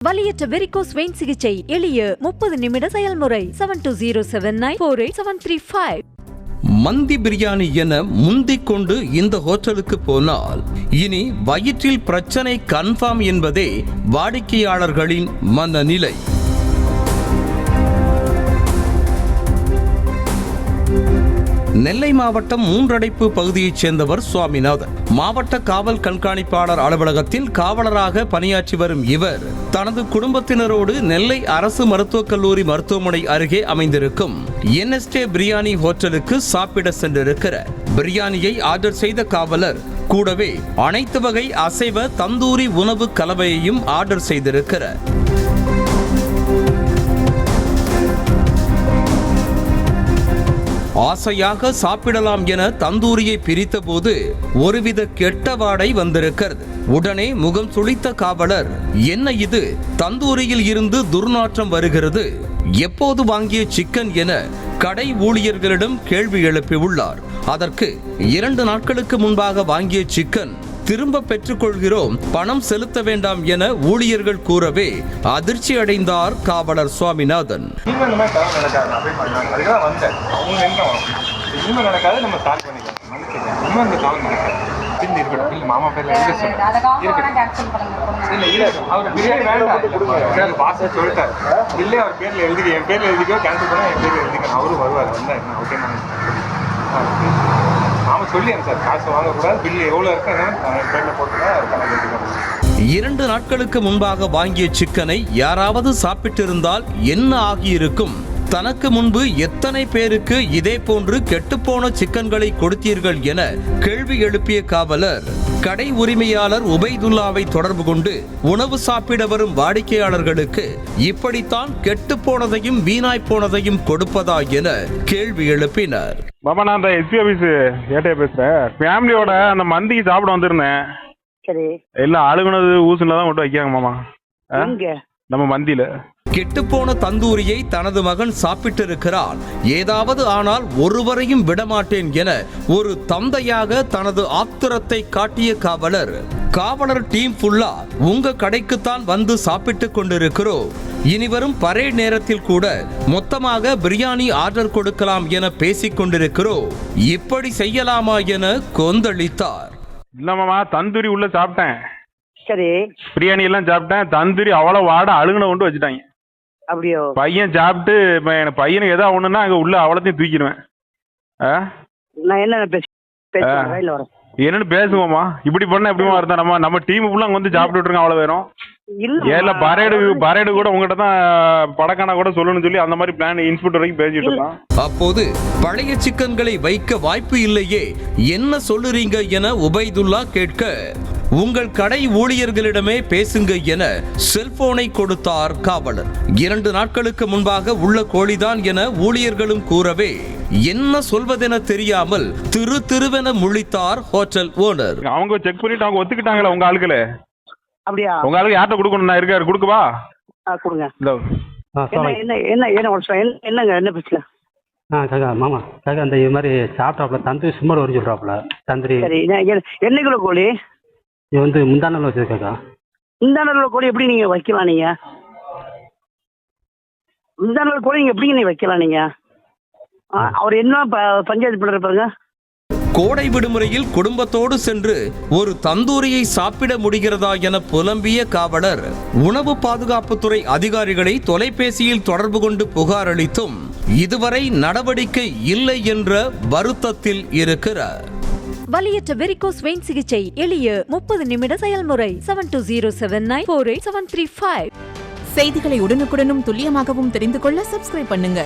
வலியற்ற varicose vein சிகிச்சை எளிய 30 நிமிட செயல்முறை 7207948735. மந்தி பிரியாணி என முந்திக் கொண்டு இந்த ஹோட்டலுக்கு போனால் இனி வயிற்றில் பிரச்சனை கன்ஃபார்ம் என்பதே வாடிக்கையாளர்களின் மனநிலை. நெல்லை மாவட்டம் மூன்றடைப்பு பகுதியைச் சேர்ந்தவர் சுவாமிநாதன். மாவட்ட காவல் கண்காணிப்பாளர் அலுவலகத்தில் காவலராக பணியாற்றி வரும் இவர் தனது குடும்பத்தினரோடு நெல்லை அரசு மருத்துவக் கல்லூரி மருத்துவமனை அருகே அமைந்திருக்கும் NST பிரியாணி ஹோட்டலுக்கு சாப்பிட சென்றிருக்கிறார். பிரியாணியை ஆர்டர் செய்த காவலர் கூடவே அனைத்து வகை அசைவ தந்தூரி உணவு கலவையையும் ஆர்டர் செய்திருக்கிறார். ஆசையாக சாப்பிடலாம் என தந்தூரியை பிரித்த போது ஒருவித கெட்ட வாடை வந்திருக்கிறது. உடனே முகம் சுளித்த காவலர், என்ன இது, தந்தூரியில் இருந்து துர்நாற்றம் வருகிறது, எப்போது வாங்கிய சிக்கன் என கடை ஊழியர்களிடம் கேள்வி எழுப்பியுள்ளார். அதற்கு 2 நாட்களுக்கு முன்பாக வாங்கிய சிக்கன் திரும்ப பெற்றுக்கொள்கிறோம், பணம் செலுத்த வேண்டாம் என ஊழியர்கள் கூறவே அதிர்ச்சி அடைந்தார் காவலர் சுவாமிநாதன். மாமா பேர்ல சொல்லிட்டாரு, இல்ல அவர் பேர்ல எழுதி என் பேர்ல எழுதிக்கோ, கேன்சல் பண்ண என் பேர்ல எழுதிக்கோ, அவரும் வருவார், வந்தா என்ன ஓகே. நாம சொல்லி சார் காசு வாங்கக்கூடாது, பில்லு எவ்வளவு இருக்கு பேர்ல போட்டுதான் 2 நாட்களுக்கு முன்பாக வாங்கிய சிக்கனை யாராவது சாப்பிட்டிருந்தால் என்ன ஆகியிருக்கும்? தனக்கு முன்பு எத்தனை பேருக்கு இதே போன்று கெட்டுப்போன சிக்கன்களை கொடுத்தீர்கள் என கேள்வி எழுப்பிய காவலர் கடை உரிமையாளர் உபைதுல்லாவை தொடர்பு கொண்டு உணவு சாப்பிட வரும் வாடிக்கையாளர்களுக்கு இப்படித்தான் கெட்டு போனதையும் வீணாய் போனதையும் கொடுப்பதா என கேள்வி எழுப்பினர். மாமா, நான் அந்த எஸ்பி ஆபீஸ் ஏட்டையா பேசுறேன். ஃபேமிலியோட அந்த மந்திக்கு சாப்பிட வந்திருந்தேன். சரி, எல்லாம் அழுகுனது ஊசுல தான் கொண்டு வைக்காங்க மாமா. நம்ம மந்தியில கெட்டுப்போன தந்தூரியை தனது மகன் சாப்பிட்டிருக்கிறார், ஏதாவது ஆனால் ஒருவரையும் விடமாட்டேன் என ஒரு தந்தையாக தனது ஆத்திரத்தை காட்டிய காவலர் டீம் ஃபுல்லா உங்க கடைக்குத்தான் வந்து சாப்பிட்டு கொண்டிருக்கிறோம், இனிவரும் பரேட் நேரத்தில் கூட மொத்தமாக பிரியாணி ஆர்டர் கொடுக்கலாம் என பேசிக் கொண்டிருக்கிறோம், இப்படி செய்யலாமா என கொந்தளித்தார். இல்ல மாமா, தந்தூரி உள்ள சாப்பிட்டேன். சரி, பிரியாணி எல்லாம் சாப்பிட்டேன். தந்தூரி அவ்வளவு வாட அழுகுன கொண்டு வச்சுட்டாங்க. அப்படியோ? பையன் சாப்பிட்டு பையனுக்கு ஏதாவது ஒண்ணுன்னா அங்க உள்ள அவ்வளோத்தையும் தூக்கிடுவேன். நான் என்ன என்னன்னு பேசுவோமா? இப்படி பண்ண எப்படிமா இருந்தா நம்ம டீம் ஃபுல்லா அங்க வந்து சாப்பிட்டு இருக்காங்க. அவ்வளவு வேணும் ஏல பரேடு கூட உங்ககிட்ட தான் படக்கான கூட சொல்லணும்னு சொல்லி அந்த மாதிரி பிளான் இன்ஸ்பெக்டர் வரைக்கும் பேசிட்டு இருக்கான். அப்போது பழைய சிக்கன்களை வைக்க வாய்ப்பு இல்லையே, என்ன சொல்லுறீங்க என உபைதுல்லா கேட்க, உங்கள் கடை ஊழியர்களிடமே பேசுங்க என செல்போனை கொடுத்தார் காவலர். 2 நாட்களுக்கு முன்பாக உள்ள கோழிதான் என ஊழியர்களும் கூறவே என்ன சொல்வதென தெரியாமல் திருவென முழித்தார் ஹோட்டல் ஓனர். அவங்க செக் பண்ணிட்டு அவங்க ஒத்துக்கிட்டாங்களா உங்க ஆளுகளே? அப்படியா? உங்க ஆளுக்கு யார்ட்ட கொடுக்கணும்? நான் இருக்காரு, கொடுக்கவா? கொடுங்க. என்னங்க என்ன பிரச்சனை? காக்கா மாமா காக்கா அந்த இது மாதிரி சாப்பிட்டாப்ல தந்தூரி சும்மா வரும் சொல்றாப்ல. தந்தூரி என்ன கிலோ கோழி? இது வந்து முந்தான வச்சிருக்காக்கா. முந்தான கோழி எப்படி நீங்க வைக்கலாம்? நீங்க முந்தான கோழி நீங்க எப்படி நீங்க வைக்கலாம்? நீங்க அவர் என்ன பஞ்சாயத்து பண்ற பாருங்க. கோடை விடுமுறையில் குடும்பத்தோடு சென்று ஒரு தந்தூரியை சாப்பிட முடிகிறதா என புலம்பிய காவலர் உணவு பாதுகாப்புத்துறை அதிகாரிகளை தொலைபேசியில் தொடர்பு கொண்டு புகார் அளித்தும் இதுவரை நடவடிக்கை இல்லை என்ற வருத்தத்தில் இருக்கிறார். வலியற்ற வெரிகோஸ் வெயின் சிகிச்சை எளிய 30 நிமிட செயல்முறை 7207948735. செய்திகளை உடனுக்குடனும் துல்லியமாகவும் தெரிந்து கொள்ள சப்ஸ்கிரைப் பண்ணுங்க.